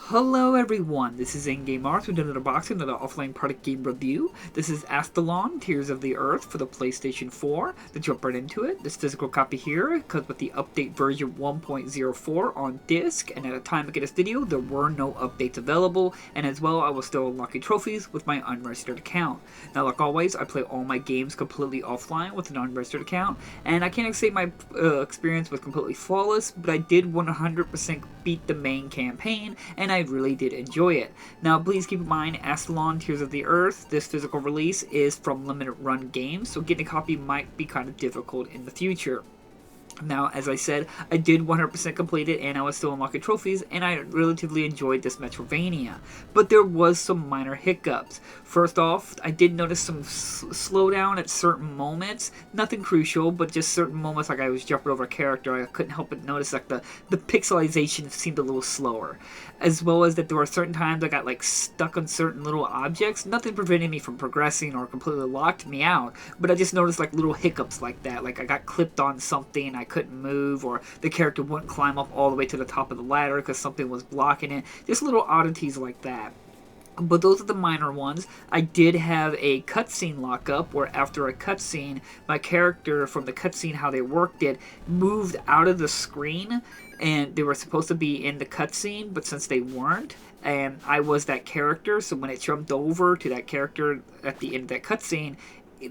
Hello everyone, this is In-Game Arts with another box, another offline product game review. This is Astalon, Tears of the Earth for the PlayStation 4. Let's jump right into it. This physical copy here comes with the update version 1.04 on disc, and at the time I get this video, there were no updates available, and as well I was still unlocking trophies with my unregistered account. Now like always, I play all my games completely offline with an unregistered account, and I can't say my experience was completely flawless, but I did 100% beat the main campaign, and I really did enjoy it. Now please keep in mind, Astalon Tears of the Earth, this physical release is from limited run games, so getting a copy might be kind of difficult in the future. Now, as I said, I did 100% complete it, and I was still unlocking trophies, and I relatively enjoyed this Metroidvania. But there was some minor hiccups. First off, I did notice some slowdown at certain moments. Nothing crucial, but just certain moments, like I was jumping over a character, I couldn't help but notice like the pixelization seemed a little slower. As well as that there were certain times I got like stuck on certain little objects. Nothing prevented me from progressing or completely locked me out, but I just noticed like little hiccups like that. Like I got clipped on something, I couldn't move, or the character wouldn't climb up all the way to the top of the ladder because something was blocking it. Just little oddities like that. But those are the minor ones. I did have a cutscene lockup where after a cutscene, my character from the cutscene, how they worked it, moved out of the screen, and they were supposed to be in the cutscene, but since they weren't, and I was that character, so when it jumped over to that character at the end of that cutscene,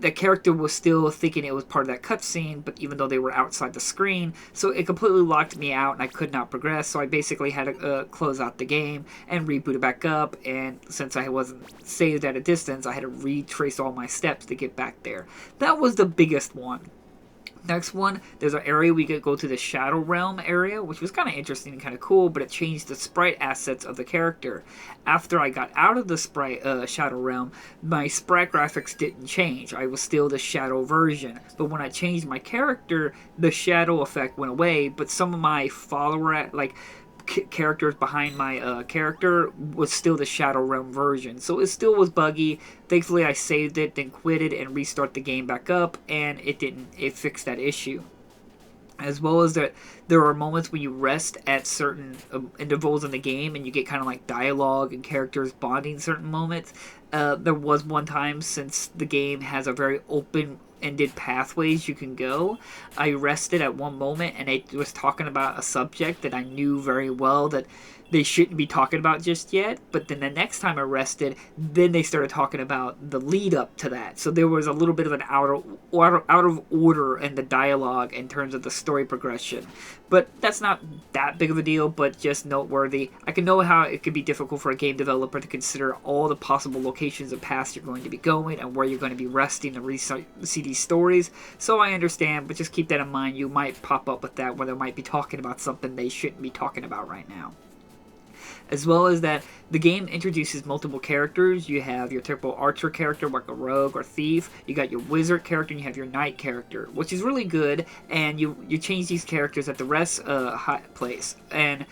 the character was still thinking it was part of that cutscene, but even though they were outside the screen, so it completely locked me out and I could not progress, so I basically had to close out the game and reboot it back up, and since I wasn't saved at a distance, I had to retrace all my steps to get back there. That was the biggest one. Next one, there's an area we could go to the Shadow Realm area, which was kind of interesting and kind of cool, but it changed the sprite assets of the character. After I got out of the Shadow Realm, my sprite graphics didn't change. I was still the Shadow version. But when I changed my character, the Shadow effect went away, but some of my characters behind my character was still the Shadow Realm version. So it still was buggy. Thankfully, I saved it, then quit it, and restart the game back up, and it fixed that issue. As well as that, there are moments when you rest at certain intervals in the game, and you get kind of like dialogue and characters bonding certain moments. There was one time, since the game has a very open-ended pathways you can go, I rested at one moment, and it was talking about a subject that I knew very well that they shouldn't be talking about just yet. But then the next time I rested, then they started talking about the lead up to that. So there was a little bit of an out of order in the dialogue in terms of the story progression. But that's not that big of a deal, but just noteworthy. I can know how it could be difficult for a game developer to consider all the possible locations of paths you're going to be going and where you're going to be resting to see these stories. So I understand, but just keep that in mind. You might pop up with that where they might be talking about something they shouldn't be talking about right now. As well as that, the game introduces multiple characters. You have your typical archer character, like a rogue or thief. You got your wizard character, and you have your knight character, which is really good. And you change these characters at the rest place. And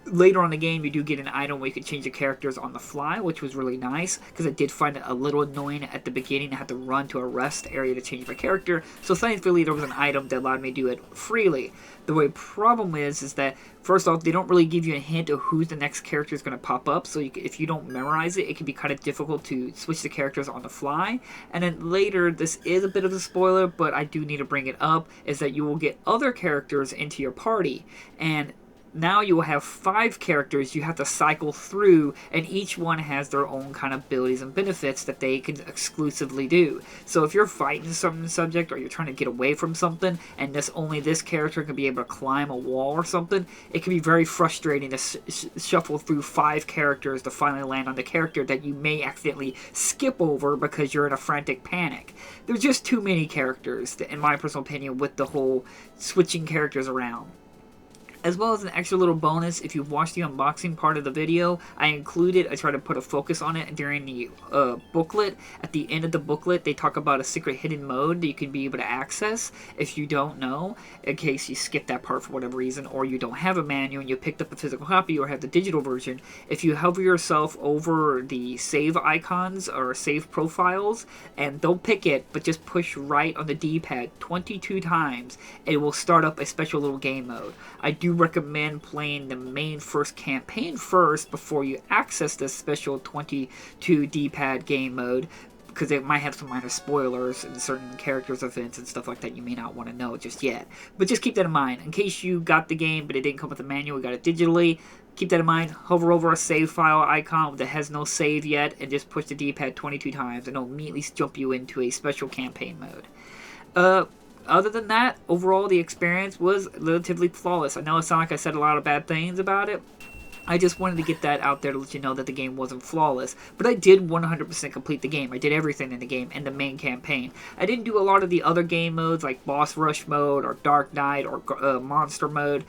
later on in the game, you do get an item where you can change your characters on the fly, which was really nice, because I did find it a little annoying at the beginning. I had to run to a rest area to change my character. So thankfully, there was an item that allowed me to do it freely. The way problem is that, first off, they don't really give you a hint of who the next character is going to pop up. So if you don't memorize it, it can be kind of difficult to switch the characters on the fly. And then later, this is a bit of a spoiler, but I do need to bring it up, is that you will get other characters into your party. And now you will have 5 characters you have to cycle through, and each one has their own kind of abilities and benefits that they can exclusively do. So if you're fighting some subject, or you're trying to get away from something, and only this character can be able to climb a wall or something, it can be very frustrating to shuffle through 5 characters to finally land on the character that you may accidentally skip over because you're in a frantic panic. There's just too many characters, in my personal opinion, with the whole switching characters around. As well as an extra little bonus, if you've watched the unboxing part of the video, I try to put a focus on it during the booklet. At the end of the booklet, they talk about a secret hidden mode that you can be able to access if you don't know, in case you skip that part for whatever reason, or you don't have a manual and you picked up a physical copy or have the digital version. If you hover yourself over the save icons or save profiles, and don't pick it, but just push right on the D-pad 22 times, it will start up a special little game mode. I do recommend playing the main first campaign first before you access this special 22 D-pad game mode, because it might have some minor spoilers and certain characters, events, and stuff like that you may not want to know just yet. But just keep that in mind. In case you got the game but it didn't come with a manual, you got it digitally, keep that in mind. Hover over a save file icon that has no save yet and just push the D-pad 22 times, and it'll immediately jump you into a special campaign mode. Other than that, overall, the experience was relatively flawless. I know it sounded like I said a lot of bad things about it. I just wanted to get that out there to let you know that the game wasn't flawless. But I did 100% complete the game. I did everything in the game and the main campaign. I didn't do a lot of the other game modes like Boss Rush mode or Dark Knight or Monster mode.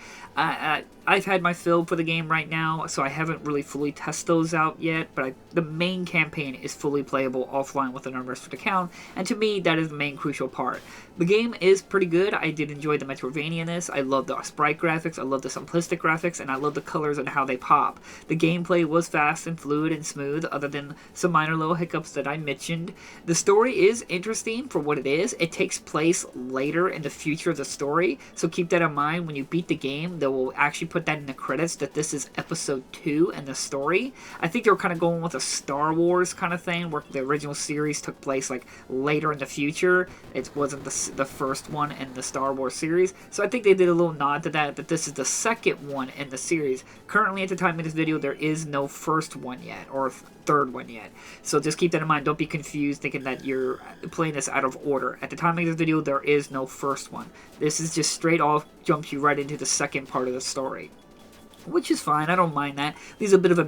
I've had my fill for the game right now, so I haven't really fully tested those out yet, but the main campaign is fully playable offline with an unrestricted account, and to me, that is the main crucial part. The game is pretty good. I did enjoy the Metroidvania-ness. I love the sprite graphics, I love the simplistic graphics, and I love the colors and how they pop. The gameplay was fast and fluid and smooth, other than some minor little hiccups that I mentioned. The story is interesting for what it is. It takes place later in the future of the story, so keep that in mind when you beat the game. They will actually put that in the credits that this is episode 2 in the story. I think they were kind of going with a Star Wars kind of thing, where the original series took place like later in the future. It wasn't the first one in the Star Wars series, so I think they did a little nod to that this is the second one in the series. Currently, at the time of this video, there is no first one yet, or third one yet, so just keep that in mind. Don't be confused thinking that you're playing this out of order. At the time of this video, there is no first one. This is just straight off jumps you right into the second part of the story, which is fine. I don't mind that. Leaves a bit of a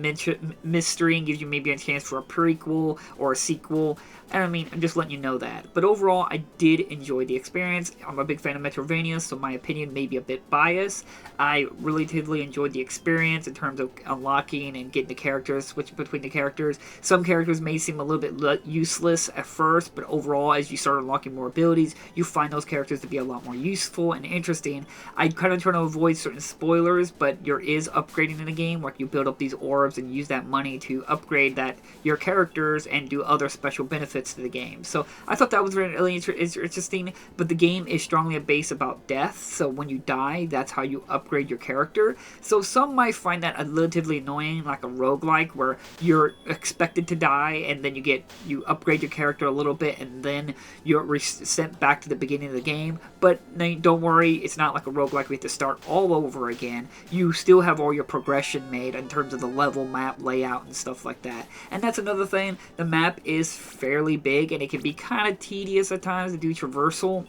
mystery and gives you maybe a chance for a prequel or a sequel. And I mean, I'm just letting you know that. But overall, I did enjoy the experience. I'm a big fan of Metroidvania, so my opinion may be a bit biased. I relatively enjoyed the experience in terms of unlocking and getting the characters, switching between the characters. Some characters may seem a little bit useless at first, but overall, as you start unlocking more abilities, you find those characters to be a lot more useful and interesting. I kind of try to avoid certain spoilers, but there is is upgrading in the game, where you build up these orbs and use that money to upgrade your characters and do other special benefits to the game. So I thought that was really interesting, but the game is strongly based about death, so when you die, that's how you upgrade your character. So some might find that relatively annoying, like a roguelike, where you're expected to die, and then you upgrade your character a little bit, and then you're sent back to the beginning of the game. But don't worry, it's not like a roguelike we have to start all over again. You still have all your progression made in terms of the level, map, layout, and stuff like that. And that's another thing, the map is fairly big, and it can be kind of tedious at times to do traversal,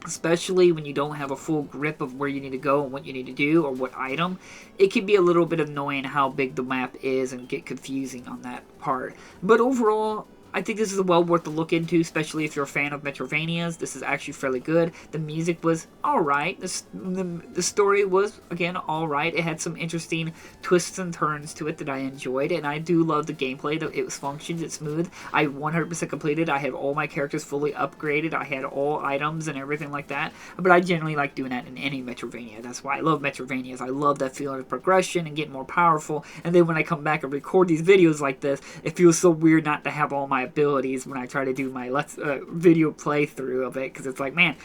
especially when you don't have a full grip of where you need to go and what you need to do or what item. It can be a little bit annoying how big the map is and get confusing on that part. But overall, I think this is well worth the look into, especially if you're a fan of Metroidvanias. This is actually fairly good. The music was alright. The story was, again, alright. It had some interesting twists and turns to it that I enjoyed, and I do love the gameplay. It was functions, it's smooth. I 100% completed. I had all my characters fully upgraded. I had all items and everything like that. But I generally like doing that in any Metroidvania. That's why I love Metroidvanias. I love that feeling of progression and getting more powerful. And then when I come back and record these videos like this, it feels so weird not to have all my abilities when I try to do my video playthrough of it, because it's like, man,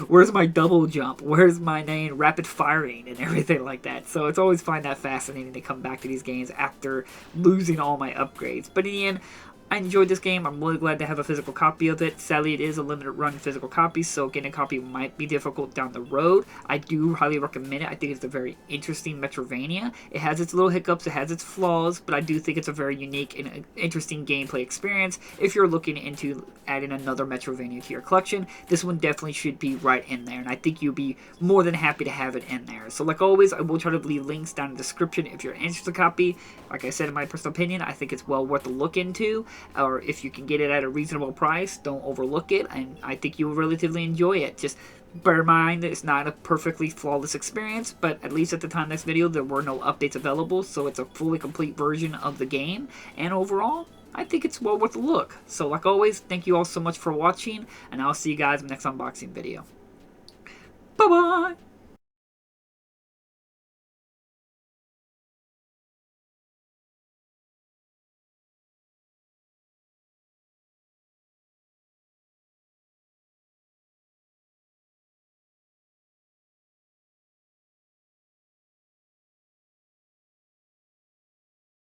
where's my double jump? Where's my rapid firing and everything like that? So it's always find that fascinating to come back to these games after losing all my upgrades. But in the end, I enjoyed this game. I'm really glad to have a physical copy of it. Sadly, it is a limited run physical copy, so getting a copy might be difficult down the road. I do highly recommend it. I think it's a very interesting Metroidvania. It has its little hiccups, it has its flaws, but I do think it's a very unique and interesting gameplay experience. If you're looking into adding another Metroidvania to your collection, this one definitely should be right in there, and I think you'll be more than happy to have it in there. So like always, I will try to leave links down in the description if you're interested in a copy. Like I said, in my personal opinion, I think it's well worth a look into. Or if you can get it at a reasonable price, don't overlook it, and I think you'll relatively enjoy it. Just bear in mind that it's not a perfectly flawless experience, but at least at the time of this video, there were no updates available, so it's a fully complete version of the game, and overall, I think it's well worth a look. So like always, thank you all so much for watching, and I'll see you guys in the next unboxing video. Bye-bye!